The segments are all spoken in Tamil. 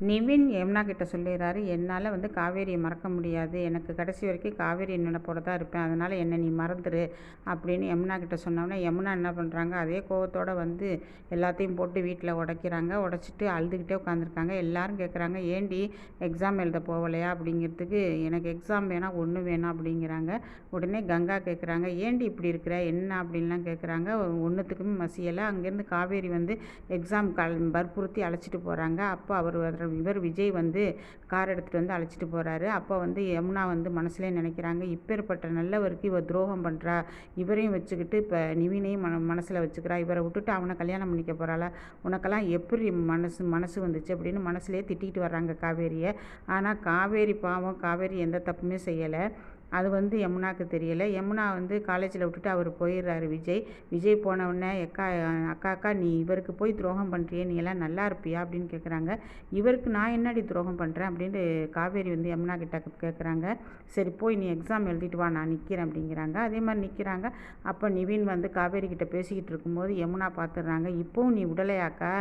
நிவின் யமுனா கிட்ட சொல்லிடுறாரு, என்னால் வந்து காவேரியை மறக்க முடியாது, எனக்கு கடைசி வரைக்கும் காவேரி நினைப்போட தான் இருப்பேன், அதனால் என்னை நீ மறந்துடு அப்படின்னு யமுனா கிட்ட சொன்னோன்னே யமுனா என்ன பண்ணுறாங்க, அதே கோவத்தோடு வந்து எல்லாத்தையும் போட்டு வீட்டில் உடைக்கிறாங்க. உடச்சிட்டு அழுதுகிட்டே உட்காந்துருக்காங்க. எல்லாரும் கேட்குறாங்க, ஏண்டி எக்ஸாம் எழுத போகலையா அப்படிங்கிறதுக்கு, எனக்கு எக்ஸாம் வேணாம் ஒன்று வேணாம் அப்படிங்கிறாங்க. உடனே கங்கா கேட்குறாங்க, ஏண்டி இப்படி இருக்கிற என்ன அப்படின்லாம் கேட்குறாங்க. ஒன்றுத்துக்குமே மசியலை. அங்கேருந்து காவேரி வந்து எக்ஸாம் வற்புறுத்தி அழைச்சிட்டு போகிறாங்க. அப்போ இவர் விஜய் வந்து கார் எடுத்துகிட்டு வந்து அழைச்சிட்டு போகிறாரு. அப்போ வந்து யமுனா வந்து மனசுலேயே நினைக்கிறாங்க, இப்பேற்பட்ட நல்லவருக்கு இவர் துரோகம் பண்ணுறா, இவரையும் வச்சுக்கிட்டு இப்போ நிவினையும் மனசில் வச்சுக்கிறா, இவரை விட்டுட்டு அவனை கல்யாணம் பண்ணிக்க போகிறாளா, உனக்கெல்லாம் எப்படி மனசு வந்துச்சு அப்படின்னு மனசுலேயே திட்டிகிட்டு வர்றாங்க காவேரியை. ஆனால் காவேரி பாவம், காவேரி எந்த தப்புமே செய்யலை. அது வந்து யமுனாவுக்கு தெரியலை. யமுனா வந்து காலேஜில் விட்டுட்டு அவர் போயிடுறாரு விஜய் போனவுடனே, அக்கா நீ இவருக்கு போய் துரோகம் பண்ணுறியே, நீ எல்லாம் நல்லா இருப்பியா அப்படின்னு கேட்குறாங்க. இவருக்கு நான் என்னடி துரோகம் பண்ணுறேன் அப்படின்ட்டு காவேரி வந்து யமுனா கிட்ட கேட்குறாங்க. சரி போய் நீ எக்ஸாம் எழுதிட்டு வா, நான் நிற்கிறேன் அப்படிங்கிறாங்க. அதே மாதிரி நிற்கிறாங்க. அப்போ நிவின் வந்து காவேரி கிட்ட பேசிக்கிட்டு இருக்கும்போது யமுனா பார்த்துடுறாங்க. இப்போவும் நீ விடலையாக்கா,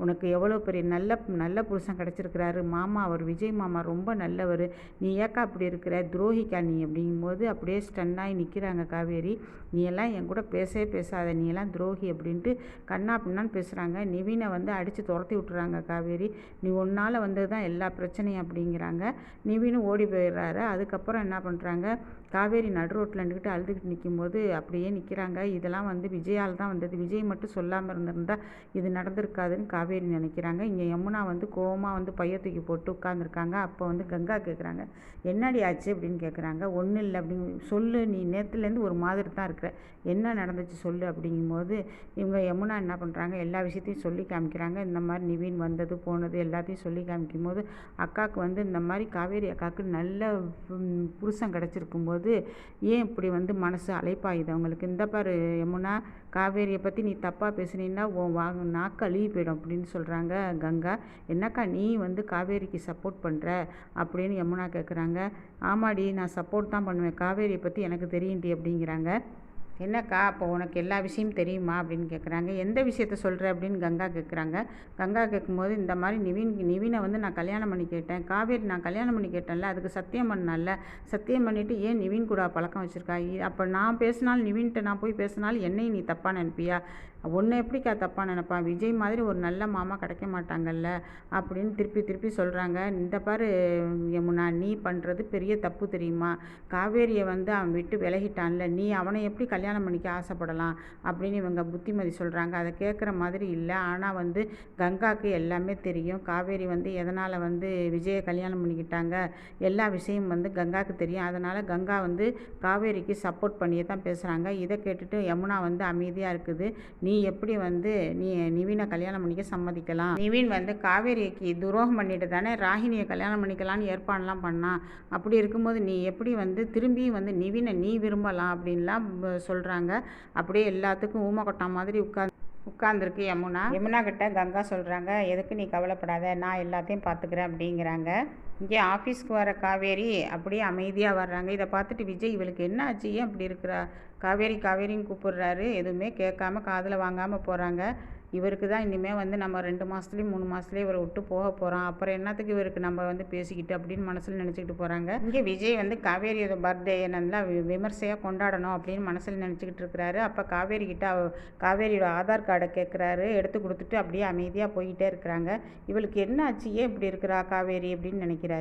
உனக்கு எவ்வளோ பெரிய நல்ல புருஷன் கிடச்சிருக்கிறாரு மாமா, அவர் விஜய் மாமா ரொம்ப நல்லவர், நீ ஏக்கா அப்படி இருக்கிற, துரோகிக்கா நீ அப்படிங்கும்போது அப்படியே ஸ்டன்னாகி நிற்கிறாங்க காவேரி. நீ எல்லாம் என் கூட பேசவே பேசாத, நீ எல்லாம் துரோகி அப்படின்ட்டு கண்ணா பின்னான்னு பேசுகிறாங்க. நிவினை வந்து அடித்து துரத்தி விட்டுறாங்க காவேரி. நீ ஒன்றால் வந்தது தான் எல்லா பிரச்சனையும் அப்படிங்கிறாங்க. நிவினும் ஓடி போயிடுறாரு. அதுக்கப்புறம் என்ன பண்ணுறாங்க, காவேரி நடு ரோட்டில் நின்றுக்கிட்டு அழுதுகிட்டு நிற்கும்போது அப்படியே நிற்கிறாங்க. இதெல்லாம் வந்து விஜயால் தான் வந்தது, விஜய் மட்டும் சொல்லாமல் இருந்திருந்தா இது நடந்திருக்காதுன்னு காவேரி நினைக்கிறாங்க. இங்கே யமுனா வந்து கோவமாக வந்து பைய தூக்கி போட்டு உட்காந்துருக்காங்க. அப்போ வந்து கங்கா கேட்குறாங்க, என்னடி ஆச்சு அப்படின்னு கேட்குறாங்க. ஒன்றும் இல்லை அப்படின்னு சொல்லு, நீ நேற்றுலேருந்து ஒரு மாதிரி தான் இருக்கிற, என்ன நடந்துச்சு சொல்லு அப்படிங்கும்போது இவங்க யமுனா என்ன பண்ணுறாங்க, எல்லா விஷயத்தையும் சொல்லி காமிக்கிறாங்க. இந்த மாதிரி நிவின் வந்தது போனது எல்லாத்தையும் சொல்லி காமிக்கும் போது அக்காவுக்கு வந்து இந்த மாதிரி காவேரி அக்காவுக்கு நல்ல புருஷன் கிடச்சிருக்கும்போது ஏன் இப்படி வந்து மனசு அலைப்பாயுது அவங்களுக்கு. இந்த பாரு யமுனா, காவேரியை பற்றி நீ தப்பாக பேசுனீன்னா நாக்கு அழுகி போயிடும் அப்படின்னு சொல்கிறாங்க கங்கா. என்னக்கா நீ வந்து காவேரிக்கு சப்போர்ட் பண்ணுற அப்படின்னு யமுனா கேட்குறாங்க. ஆமாடி, நான் சப்போர்ட் தான் பண்ணுவேன், காவேரியை பற்றி எனக்கு தெரியும்டி அப்படிங்கிறாங்க. என்னக்கா அப்போ உனக்கு எல்லா விஷயமும் தெரியுமா அப்படின்னு கேட்குறாங்க. எந்த விஷயத்த சொல்கிற அப்படின்னு கங்கா கேட்குறாங்க. கங்கா கேட்கும்போது இந்த மாதிரி நிவினை வந்து நான் கல்யாணம் பண்ணி கேட்டேன், காவேரி நான் கல்யாணம் பண்ணி கேட்டேன்ல, அதுக்கு சத்தியம் பண்ணல, சத்தியம் பண்ணிவிட்டு ஏன் நிவின் கூட பழக்கம் வச்சுருக்கா, அப்போ நான் பேசினாலும் நிவின்கிட்ட நான் போய் பேசினாலும் என்னையும் நீ தப்பாக நினைப்பியா, ஒன்று எப்படிக்கா தப்பாக நினைப்பான், விஜய் மாதிரி ஒரு நல்ல மாமா கிடைக்க மாட்டாங்கல்ல அப்படின்னு திருப்பி சொல்கிறாங்க. இந்த பாரு யமுனா, நீ பண்ணுறது பெரிய தப்பு தெரியுமா, காவேரியை வந்து அவன் விட்டு விலகிட்டான்ல, நீ அவனை எப்படி கல்யாணம் பண்ணிக்க ஆசைப்படலாம் அப்படின்னு இவங்க புத்திமதி சொல்கிறாங்க. அதை கேட்குற மாதிரி இல்லை. ஆனால் வந்து கங்காவுக்கு எல்லாமே தெரியும், காவேரி வந்து எதனால் வந்து விஜயை கல்யாணம் பண்ணிக்கிட்டாங்க, எல்லா விஷயம் வந்து கங்காவுக்கு தெரியும். அதனால் கங்கா வந்து காவேரிக்கு சப்போர்ட் பண்ணியே தான் பேசுகிறாங்க. இதை கேட்டுட்டு யமுனா வந்து அமைதியாக இருக்குது. நீ எப்படி வந்து நிவினை கல்யாணம் பண்ணிக்க சம்மதிக்கலாம், நிவின் வந்து காவேரிக்கு துரோகம் பண்ணிட்டு தானே ராகினியை கல்யாணம் பண்ணிக்கலான்னு ஏற்பாடுலாம் பண்ணான், அப்படி இருக்கும்போது நீ எப்படி வந்து திரும்பியும் வந்து நிவினை நீ விரும்பலாம் அப்படின்லாம் சொல்கிறாங்க. அப்படியே எல்லாத்துக்கும் ஊமை கொட்டா மாதிரி உட்கார்ந்துருக்கு யமுனா கிட்ட கங்கா சொல்கிறாங்க, எதுக்கு நீ கவலைப்படாத, நான் எல்லாத்தையும் பார்த்துக்கிறேன் அப்படிங்கிறாங்க. இங்கே ஆஃபீஸ்க்கு வர காவேரி அப்படியே அமைதியாக வர்றாங்க. இதை பார்த்துட்டு விஜய், இவளுக்கு என்ன ஆச்சு, ஏன் இப்படி இருக்கிறா, காவேரின்னு கூப்பிடுறாரு, எதுவுமே கேட்காம காதில் வாங்காமல் போகிறாங்க. இவருக்கு தான் இனிமேல் வந்து நம்ம 2 மாதத்துலேயும் 3 மாதத்துலேயே இவரை விட்டு போக போகிறோம், அப்புறம் என்னத்துக்கு இவருக்கு நம்ம வந்து பேசிக்கிட்டு அப்படின்னு மனசில் நினச்சிக்கிட்டு போகிறாங்க. இங்கே விஜய் வந்து காவேரியோட பர்த்டே நல்லா விமர்சையாக கொண்டாடணும் அப்படின்னு மனசில் நினச்சிக்கிட்டு இருக்கிறாரு. அப்போ காவேரியோட ஆதார் கார்டை கேட்குறாரு, எடுத்து கொடுத்துட்டு அப்படியே அமைதியாக போய்கிட்டே இருக்கிறாங்க. இவளுக்கு என்ன ஆச்சு, ஏன் இப்படி இருக்கிறா காவேரி அப்படின்னு நினைக்கிறாரு.